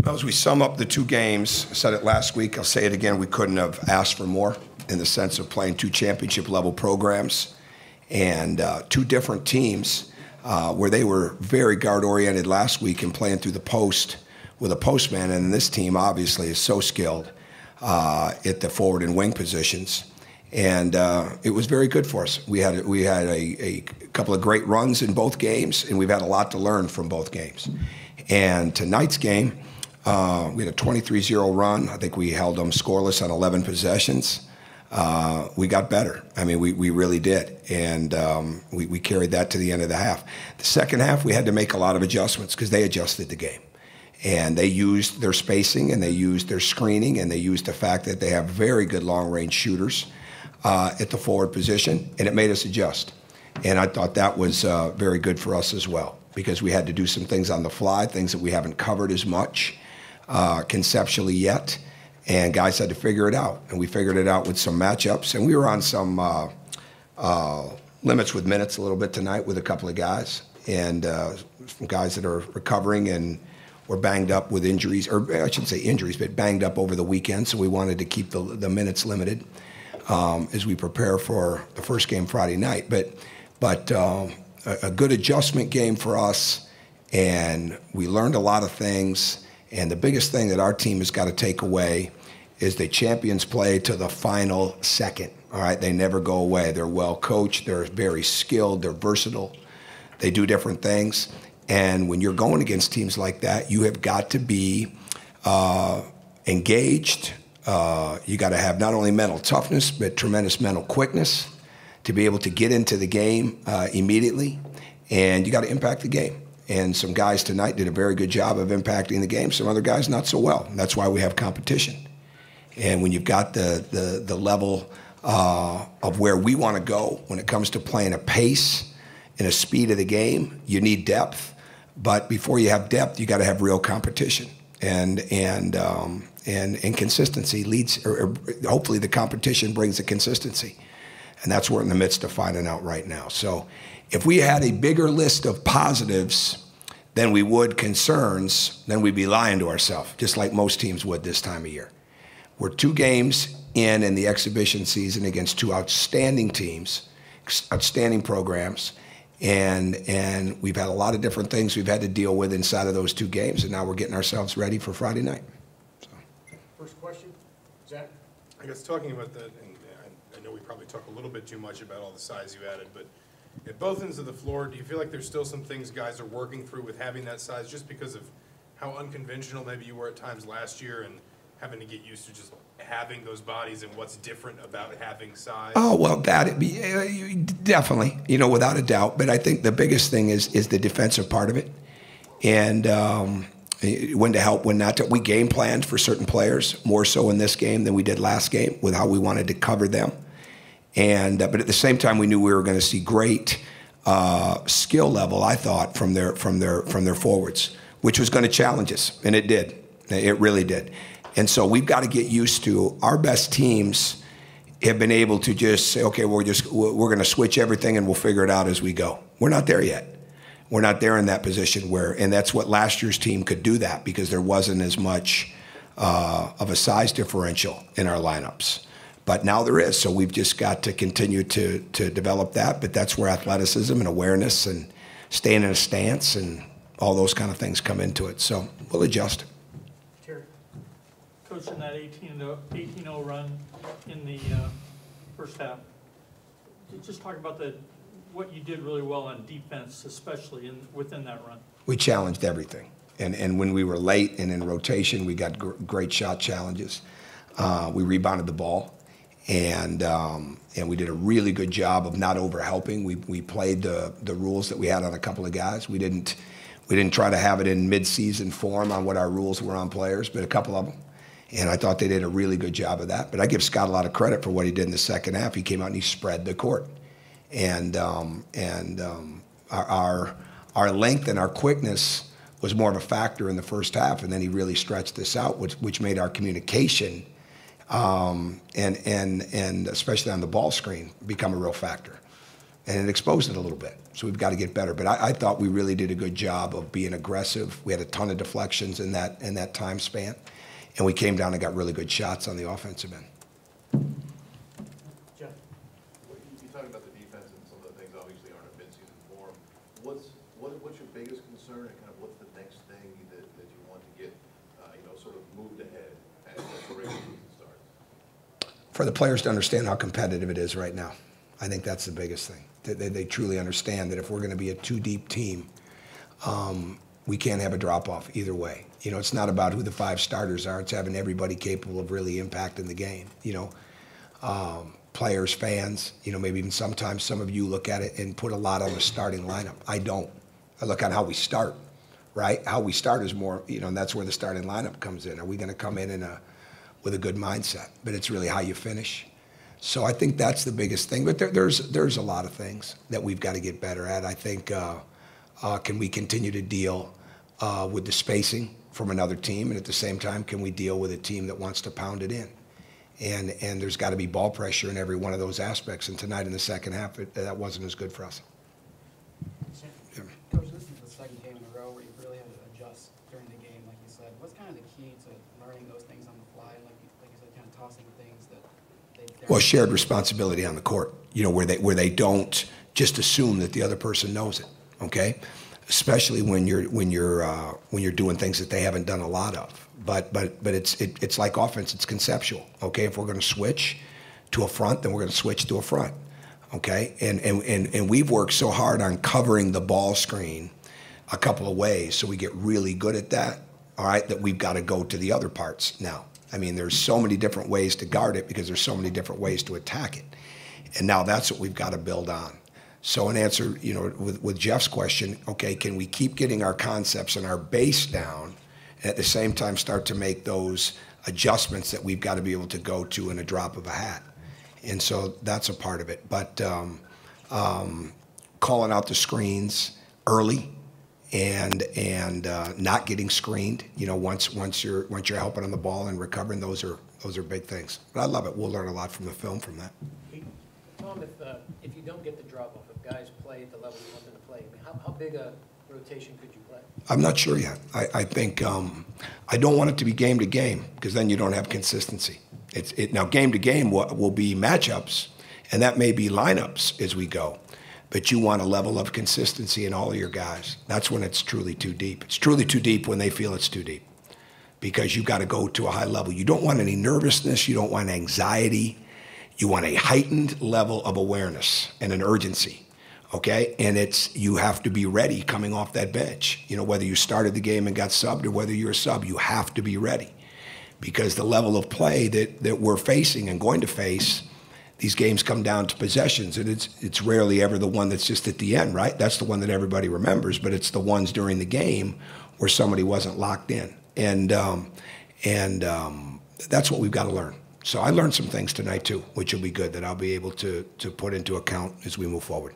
Well, as we sum up the two games, I said it last week, I'll say it again, we couldn't have asked for more in the sense of playing two championship-level programs and two different teams where they were very guard-oriented last week and playing through the post with a postman, and this team obviously is so skilled at the forward and wing positions. And it was very good for us. We had a couple of great runs in both games, and we've had a lot to learn from both games. And tonight's game, we had a 23-0 run. I think we held them scoreless on 11 possessions. We got better. I mean, we really did. And we carried that to the end of the half. The second half, we had to make a lot of adjustments because they adjusted the game. And they used their spacing, and they used their screening, and they used the fact that they have very good long-range shooters at the forward position, and it made us adjust. And I thought that was very good for us as well because we had to do some things on the fly, things that we haven't covered as much conceptually yet, and guys had to figure it out. And we figured it out with some matchups, and we were on some limits with minutes a little bit tonight with a couple of guys, and some guys that are recovering and were banged up with injuries, or I shouldn't say injuries, but banged up over the weekend, so we wanted to keep the minutes limited as we prepare for the first game Friday night. But a good adjustment game for us, and we learned a lot of things. And the biggest thing that our team has got to take away is the champions play to the final second. All right, they never go away. They're well coached. They're very skilled. They're versatile. They do different things. And when you're going against teams like that, you have got to be engaged. You got to have not only mental toughness, but tremendous mental quickness to be able to get into the game immediately. And you got to impact the game. And some guys tonight did a very good job of impacting the game. Some other guys not so well. And that's why we have competition. And when you've got the level of where we want to go when it comes to playing a pace and a speed of the game, you need depth. But before you have depth, you got to have real competition. And consistency leads, or hopefully the competition brings the consistency. And that's what we're in the midst of finding out right now. So if we had a bigger list of positives than we would concerns, then we'd be lying to ourselves, just like most teams would this time of year. We're 2 games in the exhibition season against 2 outstanding teams, outstanding programs, and we've had a lot of different things we've had to deal with inside of those 2 games, and now we're getting ourselves ready for Friday night. So. First question, Zach? I guess talking about that, and I know we probably talk a little bit too much about all the size you added, but at both ends of the floor, do you feel like there's still some things guys are working through with having that size just because of how unconventional maybe you were at times last year and having to get used to just having those bodies and what's different about having size? Oh, well, that definitely, without a doubt. But I think the biggest thing is the defensive part of it. And when to help, when not to. We game planned for certain players, more so in this game than we did last game with how we wanted to cover them. And but at the same time, we knew we were going to see great skill level, I thought, from their forwards, which was going to challenge us, and it did. It really did. And so we've got to get used to our best teams have been able to just say, okay, we're going to switch everything and we'll figure it out as we go. We're not there yet. We're not there in that position and that's what last year's team could do that because there wasn't as much of a size differential in our lineups. But now there is, so we've just got to continue to develop that. But that's where athleticism and awareness and staying in a stance and all those kind of things come into it. So we'll adjust. Terry, Coach, in that 18-0 run in the first half, just talk about what you did really well on defense, especially within that run. We challenged everything. And when we were late and in rotation, we got great shot challenges. We rebounded the ball. And we did a really good job of not over-helping. We played the rules that we had on a couple of guys. We didn't try to have it in mid-season form on what our rules were on players, but a couple of them. And I thought they did a really good job of that. But I give Scott a lot of credit for what he did in the second half. He came out and he spread the court. And our length and our quickness was more of a factor in the first half, and then he really stretched this out, which made our communication and especially on the ball screen become a real factor. and it exposed it a little bit. So we've got to get better. But I thought we really did a good job of being aggressive. We had a ton of deflections in that time span, and we came down and got really good shots on the offensive end. Jeff? You talk about the defense and some of the things obviously aren't a midseason form. What's your biggest concern and kind of what's the next thing that you want to get, sort of moved ahead as the regular season starts? For the players to understand how competitive it is right now. I think that's the biggest thing. They truly understand that if we're going to be a two-deep team, we can't have a drop-off either way. It's not about who the 5 starters are. It's having everybody capable of really impacting the game. Players, fans, maybe even sometimes some of you look at it and put a lot on the starting lineup. I don't. I look at how we start, right? How we start is more, and that's where the starting lineup comes in. Are we going to come in with a good mindset? But it's really how you finish. So I think that's the biggest thing. But there's a lot of things that we've got to get better at. I think can we continue to deal with the spacing from another team, and at the same time, can we deal with a team that wants to pound it in? And there's got to be ball pressure in every one of those aspects. And tonight in the second half, that wasn't as good for us. Yeah. Coach, this is the second game in a row where you really had to adjust during the game, like you said. What's kind of the key to learning those things on the fly, and like you said, kind of tossing things that they? Well, shared responsibility on the court. Where they don't just assume that the other person knows it. Okay, especially when you're doing things that they haven't done a lot of. But it's like offense. It's conceptual. Okay, if we're going to switch to a front, then we're going to switch to a front. Okay, and we've worked so hard on covering the ball screen a couple of ways, so we get really good at that. All right, that we've got to go to the other parts now. I mean, there's so many different ways to guard it because there's so many different ways to attack it, and now that's what we've got to build on. So in answer, with Jeff's question, okay, can we keep getting our concepts and our base down, and at the same time start to make those adjustments that we've got to be able to go to in a drop of a hat? And so that's a part of it. But calling out the screens early and not getting screened, once you're helping on the ball and recovering, those are big things. But I love it. We'll learn a lot from the film from that. Tom, if you don't get the drop off, if guys play at the level you want them to play, I mean, how big a rotation could you play? I'm not sure yet. I think I don't want it to be game to game because then you don't have consistency. Now game to game will be matchups, and that may be lineups as we go. But you want a level of consistency in all of your guys. That's when it's truly too deep. It's truly too deep when they feel it's too deep because you've got to go to a high level. You don't want any nervousness. You don't want anxiety. You want a heightened level of awareness and an urgency, okay? And you have to be ready coming off that bench. Whether you started the game and got subbed or whether you're a sub, you have to be ready because the level of play that we're facing and going to face, these games come down to possessions, and it's rarely ever the one that's just at the end, right? That's the one that everybody remembers, but it's the ones during the game where somebody wasn't locked in. And that's what we've got to learn. So I learned some things tonight too, which will be good that I'll be able to put into account as we move forward.